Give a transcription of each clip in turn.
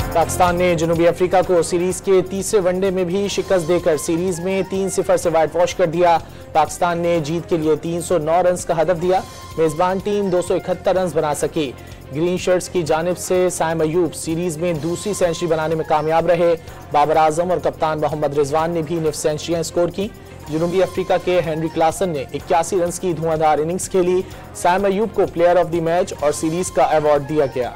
पाकिस्तान ने जनूबी अफ्रीका को सीरीज के तीसरे वनडे में भी शिकस्त देकर सीरीज में 3-0 से व्हाइट वॉश कर दिया। पाकिस्तान ने जीत के लिए 309 रन का हदफ दिया। मेजबान टीम 271 रन बना सकी। ग्रीन शर्ट्स की जानिब से साइम अयूब सीरीज में दूसरी सेंचुरी बनाने में कामयाब रहे। बाबर आजम और कप्तान मोहम्मद रिजवान ने भी निफ सेंचुरियां स्कोर की। जनूबी अफ्रीका के हेनरी क्लासन ने 81 रन की धुआंधार इनिंग्स खेली। साइम अयूब को प्लेयर ऑफ द मैच और सीरीज का अवार्ड दिया गया।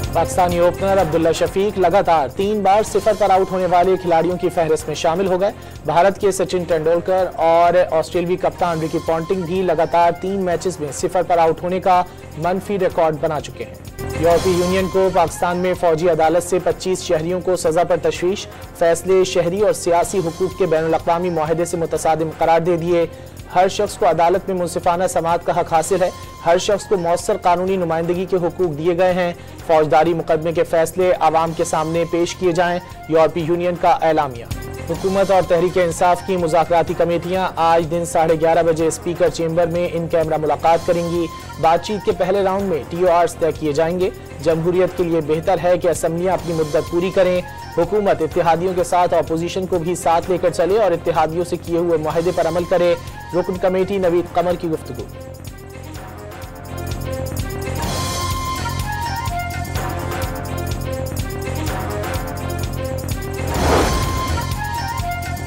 पाकिस्तानी ओपनर अब्दुल्ला शफीक लगातार 3 बार 0 पर आउट होने वाले खिलाड़ियों की फहरिस्त में शामिल हो गए। भारत के सचिन तेंदुलकर और ऑस्ट्रेलियाई कप्तान रिकी पॉन्टिंग भी लगातार 3 मैचेस में 0 पर आउट होने का मनफी रिकॉर्ड बना चुके हैं। यूरोपीय यूनियन को पाकिस्तान में फौजी अदालत से 25 शहरियों को सजा पर तशवीश। फैसले शहरी और सियासी हुकूक के बैनुल-अक़वामी मुआहदे से मुतसादिम करार दे दिए। हर शख्स को अदालत में मुंसिफाना समाअत का हक हासिल है। हर शख्स को मौसर कानूनी नुमाइंदगी के हुकूक दिए गए हैं। फौजदारी मुकदमे के फैसले आवाम के सामने पेश किए जाएं। यूरोपीय यूनियन का ऐलामिया। हुकूमत और तहरीक इंसाफ की मुज़ाकराती कमेटियां आज दिन 11:30 बजे स्पीकर चेंबर में इन कैमरा मुलाकात करेंगी। बातचीत के पहले राउंड में TORs तय किए जाएंगे। जमहूरियत के लिए बेहतर है कि असम्बलियां अपनी मुद्दत पूरी करें। हुकूमत इत्तेहादियों के साथ अपोजिशन को भी साथ लेकर चले और इत्तेहादियों से किए हुए मुआहदे पर अमल करे। रुकन कमेटी नवीद कमर की गुफ्तगू।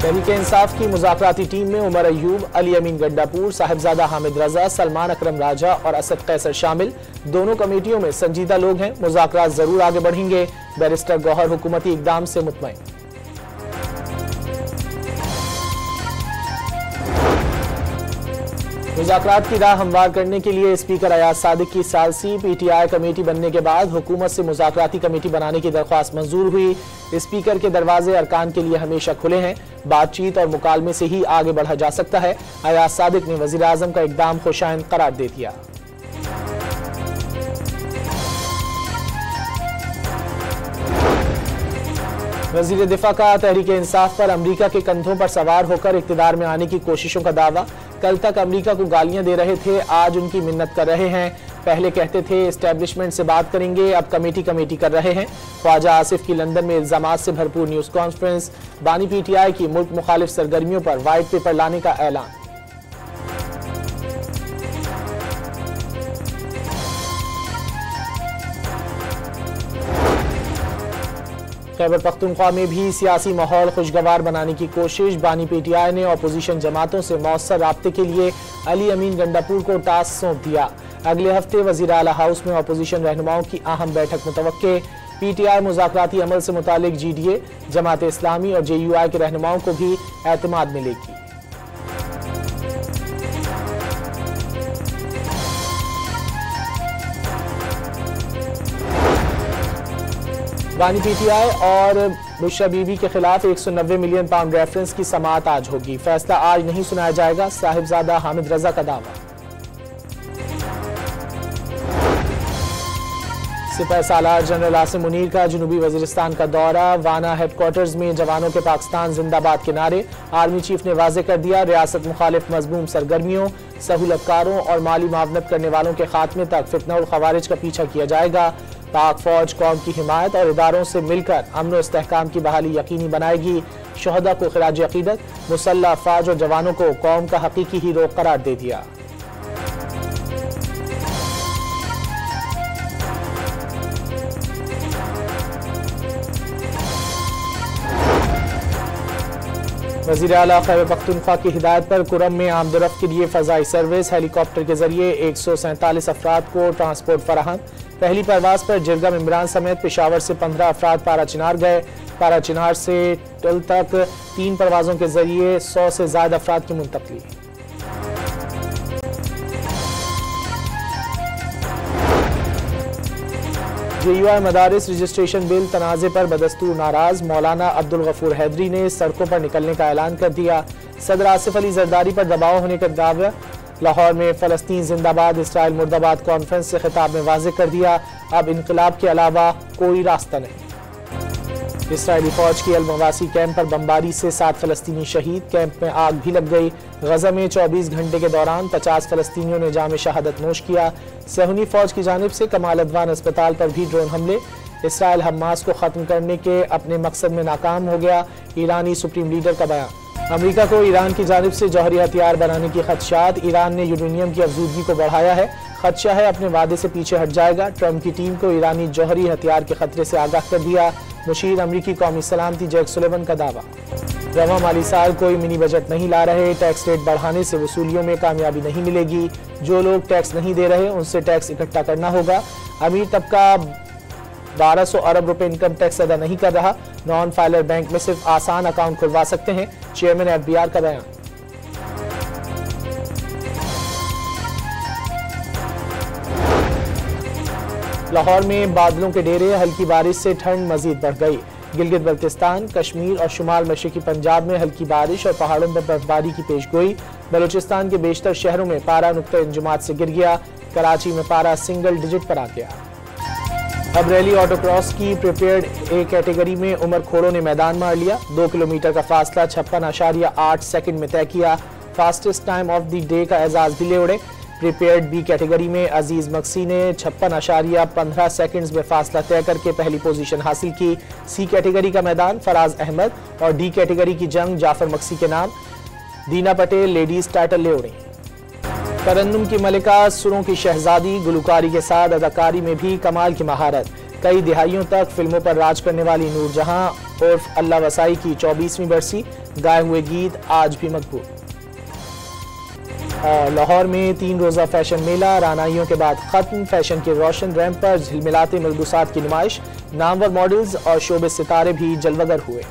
तहरीक इंसाफ की मुज़ाकराती टीम में उमर अयूब, अली अमीन गड्डापुर, साहिबजादा हामिद रजा, सलमान अकरम राजा और असद कैसर शामिल। दोनों कमेटियों में संजीदा लोग हैं। मुज़ाकरात जरूर आगे बढ़ेंगे। बैरिस्टर गौहर हुकूमती इक़दाम से मुतमईन। मुज़ाकरात की राह हमवार करने के लिए स्पीकर अयाज सादिक की सालसी PTI कमेटी बनने के बाद हुकूमत से मुज़ाकराती कमेटी बनाने की दरख्वास्त मंजूर हुई। स्पीकर के दरवाजे अरकान के लिए हमेशा खुले हैं। बातचीत और मुकालमे से ही आगे बढ़ा जा सकता है। अयाज सादिक ने वज़ीर आज़म का इक़दाम खुशाइंद करार दे दिया। वज़ीर दिफा का तहरीक इंसाफ पर अमरीका के कंधों पर सवार होकर इक़्तिदार में आने की कोशिशों का दावा। कल तक अमरीका को गालियां दे रहे थे, आज उनकी मिन्नत कर रहे हैं। पहले कहते थे एस्टेब्लिशमेंट से बात करेंगे, अब कमेटी कर रहे हैं। ख्वाजा आसिफ की लंदन में इल्जामात से भरपूर न्यूज़ कॉन्फ्रेंस। बानी PTI की मुल्क मुखालिफ सरगर्मियों पर वाइट पेपर लाने का ऐलान। खैबर पख्तूनख्वा में भी सियासी माहौल खुशगवार बनाने की कोशिश। बानी PTI ने अपोजिशन जमातों से मौसर राब्ते के लिए अली अमीन गंडापुर को टास्क सौंप दिया। अगले हफ्ते वज़ीर आला हाउस में अपोजिशन रहनुमाओं की अहम बैठक मुतवक्के। PTI मुज़ाकराती अमल से मुतालिक GDA, जमात इस्लामी और JUI के रहनुमाओं को भी एतमाद मिलेगी। बानी PTI और बुशरा बीबी के खिलाफ 190 मिलियन पाउंड रेफरेंस की समाअत आज होगी। फैसला आज नहीं सुनाया जाएगा, साहिबजादा हामिद रजा का दावा। सिपह सालार जनरल आसिम मुनीर का जनूबी वजीरिस्तान का दौरा। वाना हेडक्वार्टर्स में जवानों के पाकिस्तान जिंदाबाद के नारे। आर्मी चीफ ने वाजे कर दिया, रियासत मुखालिफ मजमूम सरगर्मियों, सहूलतकारों और माली मावनत करने वालों के खात्मे तक फितना और खवारिज का पीछा किया जाएगा। पाक फौज कौम की हिमायत और इदारों से मिलकर अमन और इस्तेहकाम की बहाली यकीनी बनाएगी। शहदा को खिराज अकीदत, मुसल्लह अफवाज और जवानों को कौम का हकीकी हीरो करार दे दिया। वज़ीर आला खैबर पख्तूनख्वा की हिदायत पर कुरम में आमदरफ्त के लिए फ़ज़ाई सर्विस। हेलीकॉप्टर के जरिए 147 अफराद को ट्रांसपोर्ट फराहम। पहली परवाज पर जिरगा इमरान समेत पेशावर से 15 अफराद पारा चिनार गए। पारा चिनार से टल तक 3 परवाजों के जरिए 100 से ज्यादा अफराद की मुंतकली। JUI मदारिस रजिस्ट्रेशन बिल तनाज़े पर बदस्तूर नाराज। मौलाना अब्दुल गफूर हैदरी ने सड़कों पर निकलने का ऐलान कर दिया। सदर आसिफ अली जरदारी पर दबाव होने का दावा। लाहौर में फ़लस्तीन जिंदाबाद इसराइल मुर्दाबाद कॉन्फ्रेंस से खिताब में वाज़ेह कर दिया, अब इनकलाब के अलावा कोई रास्ता नहीं। इसराइली फौज की अल-मवासी कैंप पर बमबारी से 7 फ़लस्तीनी शहीद। कैंप में आग भी लग गई। गजा में 24 घंटे के दौरान 50 फ़लस्तीनियों ने जाम शहादत नोश किया। सहूनी फौज की जानिब से कमाल अदवान अस्पताल पर भी ड्रोन हमले। इसराइल हमास को खत्म करने के अपने मकसद में नाकाम हो गया, ईरानी सुप्रीम लीडर का बयान। अमेरिका को ईरान की जानिब से जौहरी हथियार बनाने की खदशात, ईरान ने यूरेनियम की अफजूदगी को बढ़ाया है, खदशा है अपने वादे से पीछे हट जाएगा। ट्रंप की टीम को ईरानी जौहरी हथियार के खतरे से आगाह कर दिया, मुशीर अमरीकी कौमी सलामती जैक सुलेवन का दावा। रवा माली साल कोई मिनी बजट नहीं ला रहे, टैक्स रेट बढ़ाने से वसूलियों में कामयाबी नहीं मिलेगी, जो लोग टैक्स नहीं दे रहे उनसे टैक्स इकट्ठा करना होगा। अमीर तबका 1200 अरब रुपए इनकम टैक्स अदा नहीं कर रहा, नॉन फाइलर बैंक में सिर्फ आसान अकाउंट खुलवा सकते हैं, चेयरमैन एफबीआर का बयान। लाहौर में बादलों के डेरे, हल्की बारिश से ठंड मजीद बढ़ गई। गिलगित बल्तिस्तान, कश्मीर और शुमाल मशरकी पंजाब में हल्की बारिश और पहाड़ों पर बर्फबारी की पेशगोई। बलूचिस्तान के बेशतर शहरों में पारा नुक्ते इंजमात से गिर गया, कराची में पारा सिंगल डिजिट पर आ गया। अब रैली ऑटो क्रॉस की प्रिपेयर्ड ए कैटेगरी में उमर खोड़ों ने मैदान मार लिया, 2 किलोमीटर का फासला 56.8 सेकंड में तय किया, fastest time of the day का एजाज भी ले उड़े। प्रिपेयर्ड बी कैटेगरी में अजीज मक्सी ने 56.15 सेकंड्स में फासला तय करके पहली पोजीशन हासिल की। सी कैटेगरी का मैदान फराज अहमद और डी कैटेगरी की जंग जाफर मक्सी के नाम, दीना पटेल लेडीज टाइटल ले उड़ी। तरन्नुम की मलिका, सुरों की शहजादी, गुलकारी के साथ अदाकारी में भी कमाल की महारत। कई दिहाइयों तक फिल्मों पर राज करने वाली नूरजहां उर्फ अल्लाह वसाई की 24वीं बरसी, गाए हुए गीत आज भी मकबूल। लाहौर में 3 रोजा फैशन मेला, रानाइयों के बाद खत्म, फैशन के रोशन रैंप पर झिलमिलाते मलबूसात की नुमाइश, नामवर मॉडल्स और शोबे सितारे भी जलवगर हुए।